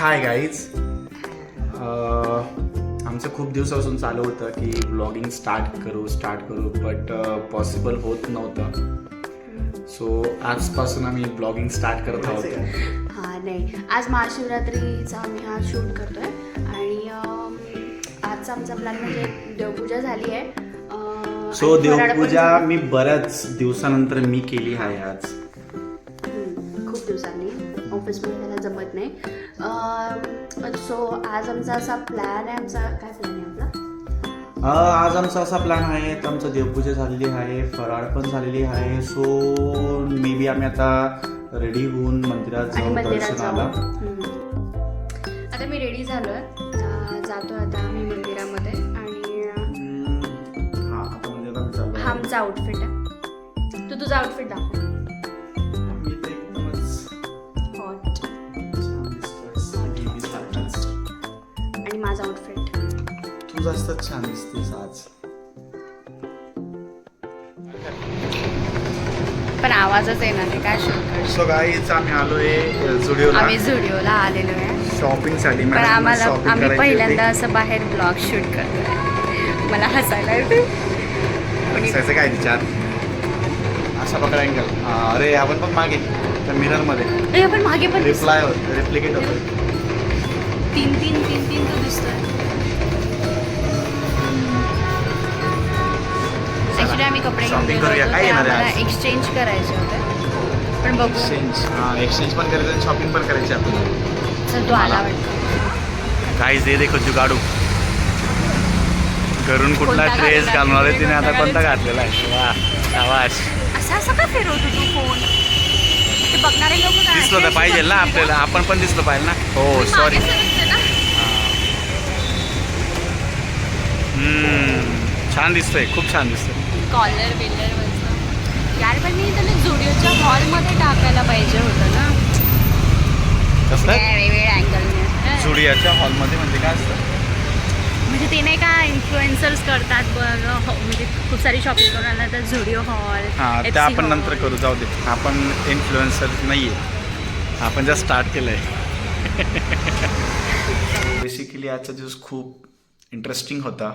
Hi guys, आमचं खूप दिवसापासून चालू होतं की ब्लॉगिंग स्टार्ट करू बट पॉसिबल होत नव्हतं. सो आजपासून आम्ही ब्लॉगिंग स्टार्ट करत आहोत. हा नाही, आज महाशिवरात्रीचा आम्ही हा शूट करतोय आणि आजचा आमचा प्लॅन म्हणजे देवपूजा झाली आहे. सो देवपूजा मी बऱ्याच दिवसानंतर मी केली आहे आज. खूप दिवसांनी ऑफिसमध्ये त्याला जमत नाही. सो आज आमचा असा प्लॅन आहे. आमचा काय प्लॅन आहे आपला? आज आमचा असा प्लॅन आहे, तर आमचं देवपूजा झालेली आहे, फराळ पण झालेली आहे. सो मे बी आम्ही आता रेडी होऊन मंदिरात जाऊ दर्शनाला. आता मी रेडी झालोय, जातो आता आम्ही मंदिरामध्ये आणि हा आमचा आउटफिट आहे. तू तुझा आउटफिट दाखव. आणि माझा आउटफिट तू जास्त छान दिसतेस आज. पण आवाजच येणार नाही, काय शूट कर. सो गाईज आम्ही आलोय झुडिओला. आम्ही झुडिओला आलेलो आहे शॉपिंग साठी. पण आम्ही पहिल्यांदा असं बाहेर ब्लॉग शूट करतोय. मला हसायला येतं. काय विचार असा पकडा अँगल. अरे आपण पण मागे त्या मिरर मध्ये आपण मागे पण रिप्लाय होत, रिप्लिकेट होतो. तीन तो दिसतोय. ऍक्च्युली आम्ही कपडे Shopping करूया. काय येणार आहे आज? एक्सचेंज करायचे होते पण बघू. एक्सचेंज पण करायचं आणि शॉपिंग पण करायची आपल्याला. चल तू आला वाटतं. गाईज हे देखो जुगाडू. घरून कुठला कोणता ड्रेस घातलेला? घालणार आहे तिने, आता कोणता घातलेला आहे. वा शाबाश. असं का फिरवतो तू फोन? ते बघणारे लोक दिसलं तर पाहिजे ना आपल्याला, आपण पण दिसलं पाहिजे ना. हो सॉरी. छान दिसतंय, खूप छान दिसतंय. कॉलर बिल्डर वरचं यार, पण मी त्याला झुडिओच्या हॉलमध्ये टाकायला पाहिजे होतं ना. कसलं वेगवेगळ्या अँगलने. जुडियाच्या हॉलमध्ये म्हणजे काय असतं? म्हणजे ते नाही का इन्फ्लुएन्सर्स करतात बघ, म्हणजे खूप सारी शॉपिंग करून आला तर झुडिओ हॉल. हां, ते आपण नंतर करू, जाऊ दे. आपण इन्फ्लुएन्सर नाही आहे, आपण जस्ट स्टार्ट केलं आहे. बेसिकली आजचा दिवस खूप इंटरेस्टिंग होता.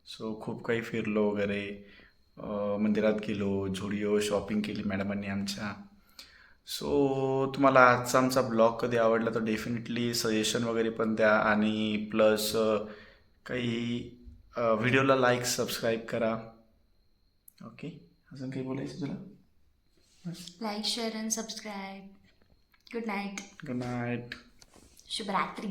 सो खूप काही फिरलो वगैरे, मंदिरात गेलो, झुडिओ शॉपिंग केली मॅडमांनी आमच्या. सो तुम्हाला आजचा आमचा ब्लॉग कधी आवडला तर डेफिनेटली सजेशन वगैरे पण द्या आणि प्लस काही व्हिडिओला लाईक सबस्क्राईब करा. ओके, अजून काही बोलायचं तुला? Like, share and subscribe. Good night. Good night. शुभरात्री.